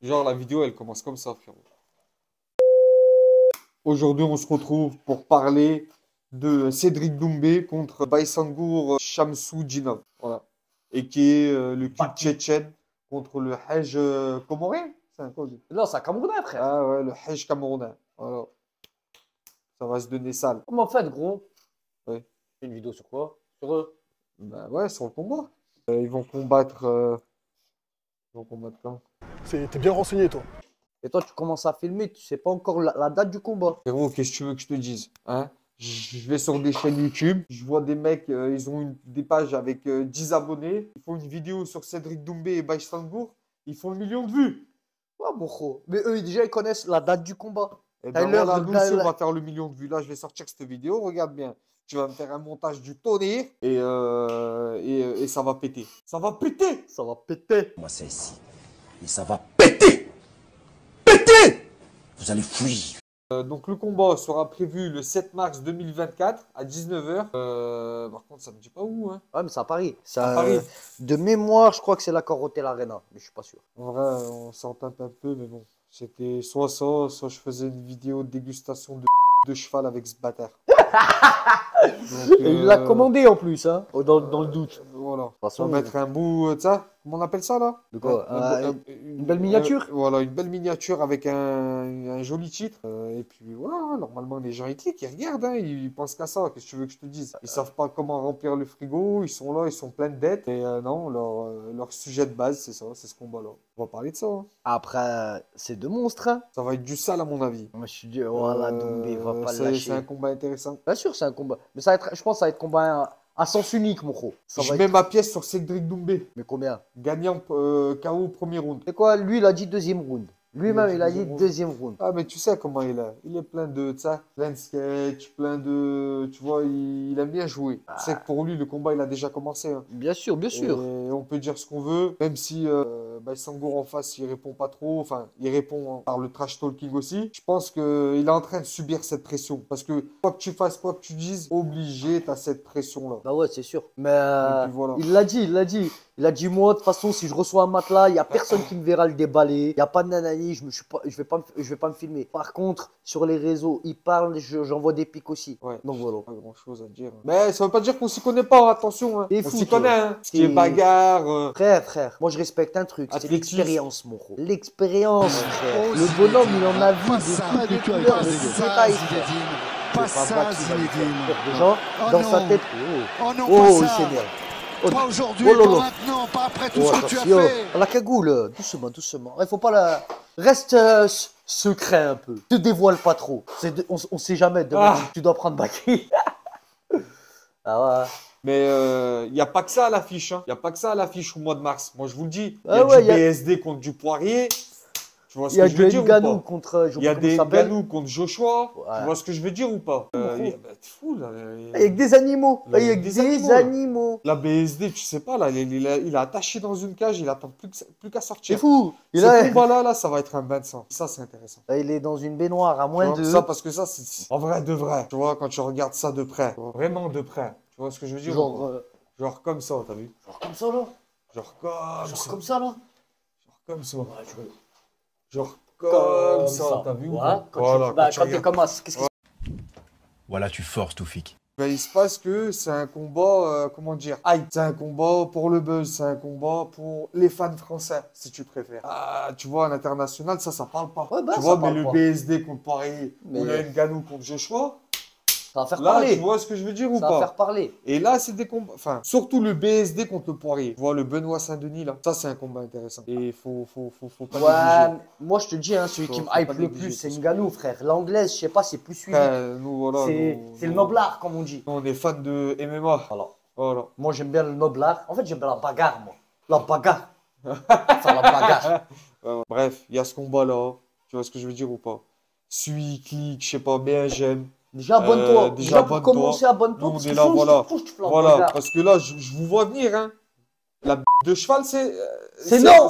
Genre, la vidéo, elle commence comme ça, frérot. Aujourd'hui, on se retrouve pour parler de Cédric Doumbé contre Baysangour Shamsou Djinov. Voilà. Et qui est le kid tchétchène contre le Hajj comorien. C'est un code. Non, c'est un Camerounais, frère. Ah ouais, le Hajj camerounais. Voilà. Ça va se donner sale. Comment en fait, gros? Ouais. Une vidéo sur quoi? Sur eux. Bah ouais, sur le combat. Ils vont combattre. Ils vont combattre quand? T'es bien renseigné, toi. Et toi, tu commences à filmer, tu sais pas encore la date du combat. Frérot, qu'est-ce que tu veux que je te dise? Hein? Je vais sur des chaînes YouTube, je vois des mecs, ils ont des pages avec 10 abonnés. Ils font une vidéo sur Cédric Doumbé et Baïsangour. Ils font 1 million de vues. Ouais, mon gros. Mais eux, déjà, ils connaissent la date du combat. Et ben voilà, nous aussi, on va faire le 1 million de vues. Là, je vais sortir cette vidéo. Regarde bien. Tu vas me faire un montage du tonnerre et ça va péter. Ça va péter! Ça va péter. Moi, c'est ici. Et ça va péter! Péter! Vous allez fuir. Donc le combat sera prévu le 7 mars 2024 à 19 h. Par contre, ça me dit pas où, hein. Ouais, mais c'est à Paris. À Paris. De mémoire, je crois que c'est l'accord Hotel Arena, mais je suis pas sûr. En vrai, on s'en tape un peu, mais bon. C'était soit ça, soit je faisais une vidéo de dégustation de cheval avec ce bâtard. Donc, Et il l'a commandé en plus, hein, dans le doute. Voilà. façon, On va mettre un bout, ça, comment on appelle ça là? De quoi? Une belle miniature? Voilà, une belle miniature avec un joli titre. Et puis voilà, normalement les gens ils cliquent, ils regardent, hein, ils pensent qu'à ça. Qu'est-ce que tu veux que je te dise? Ils savent pas comment remplir le frigo, ils sont là, ils sont pleins de dettes. Et non, leur sujet de base, c'est ça, c'est ce combat-là. On va parler de ça. Hein. Après, c'est deux monstres, hein. Ça va être du sale à mon avis. Moi, je suis dit, voilà, Doumbé, va pas le C'est lâcher. un combat intéressant. Bien sûr, c'est un combat. Mais ça va être, je pense que ça va être combat à sens unique, mon gros. Je mets ma pièce sur Cédric Doumbé. Mais combien? Gagnant KO au premier round. C'est quoi? Lui, il a dit deuxième round. Lui-même, il a dit deuxième round. deuxième round. Ah, mais tu sais comment il est. Il est plein de, ça, plein de sketch, plein de. Tu vois, il aime bien jouer. Tu sais que pour lui, le combat, il a déjà commencé. Hein. Bien sûr, bien sûr. Et on peut dire ce qu'on veut, même si Baïsangour en face, il répond pas trop. Enfin, il répond par le trash talking aussi. Je pense qu'il est en train de subir cette pression. Parce que quoi que tu fasses, quoi que tu dises, obligé, tu as cette pression-là. Bah ouais, c'est sûr. Mais Et puis voilà. il l'a dit, il l'a dit. Il a dit, moi, de toute façon, si je reçois un matelas, il n'y a personne qui me verra le déballer. Il n'y a pas de nanani, je vais pas me filmer. Par contre, sur les réseaux, il parle, j'envoie des pics aussi. Ouais. Donc voilà. Pas grand-chose à dire. Mais ça veut pas dire qu'on s'y connaît pas, attention. Hein. T'es On fou, s'y toi. connaît, hein. Ce qui est bagarre. Frère, moi je respecte un truc, c'est Athlétisme. l'expérience, mon gros. L'expérience, frère. Le bonhomme, il en a vu de toutes les couleurs, de détails, frère. Pas ça, Zinedine. Déjà, dans sa tête, Oh non, oh, pas il ça. s'énerve. Pas aujourd'hui, Oh là pas là. maintenant, pas après tout Oh, ce que tu as attention. fait. La cagoule, doucement, doucement. Il faut pas la... Reste secret un peu. Te dévoile pas trop. On sait jamais, demain, tu dois prendre Baki. Ah ouais. Mais il n'y a pas que ça à l'affiche. Il n'y a pas que ça à l'affiche au mois de mars. Moi, je vous le dis. Il y Ah a ouais, du BSD contre du Poirier. Tu vois ce Il y a que je veux du dire ou Ngannou pas? contre... Il y a des Ngannou contre Joshua. Ouais. Tu vois ce que je veux dire ou pas? Bah, T'es fou, là. Avec des animaux. Là, Avec des animaux. La BSD, tu sais pas, là, il est attaché dans une cage. Il attend plus qu'à sortir. C'est fou. Ce combat-là, là, ça va être un bain de sang. Ça, c'est intéressant. Il est dans une baignoire à moins de... Ça, parce que ça, c'est en vrai de vrai. Tu vois, quand tu regardes ça de près. Vraiment de près. Tu vois ce que je veux dire? Genre comme ça, t'as vu? Genre comme ça, là. Genre comme Genre ça. comme ça, là. Genre comme ça. Ouais, je veux... Genre comme ça, t'as vu? Ouais. Voilà, Quand tu t'es regardes. comme ça, qu'est-ce qui Voilà, tu forces, Toufik. Ben, il se passe que c'est un combat, comment dire, hype. C'est un combat pour le buzz, c'est un combat pour les fans français, si tu préfères. Ah, tu vois, à l'international, ça parle pas. Ouais, bah, tu ça vois, mais parle le pas. BSD contre Paris Mais- ou le Ngannou contre Joshua, Ça va faire là, parler. tu vois ce que je veux dire ou Ça va pas? faire parler. Et là, c'est des combats, enfin, surtout le BSD contre le Poirier. Tu vois, le Benoît Saint-Denis, là, ça, c'est un combat intéressant. Et il faut pas Ouais, négliger. moi je te dis, hein, celui qui me Faut hype pas le négliger plus, c'est tout ça. Ngannou, frère. L'anglaise, je sais pas, c'est plus suivi. Nous, voilà, C'est le noblard, comme on dit. nous, on est fans de MMA. Voilà. Voilà. Moi j'aime bien le noblard. En fait, j'aime bien la bagarre, moi. La bagarre. Faire la bagarre. Bref, il y a ce combat-là. Tu vois ce que je veux dire ou pas? Suis, clique, je sais pas, bien, j'aime. Déjà, abonne-toi. déjà, Déjà, pour abonne-toi. commencer, abonne-toi. Nous, Parce on est qu'il là, faut, voilà. faut que tu fais la Voilà, bagarre. parce que là, je vous vois venir, hein. La de cheval, c'est... C'est non.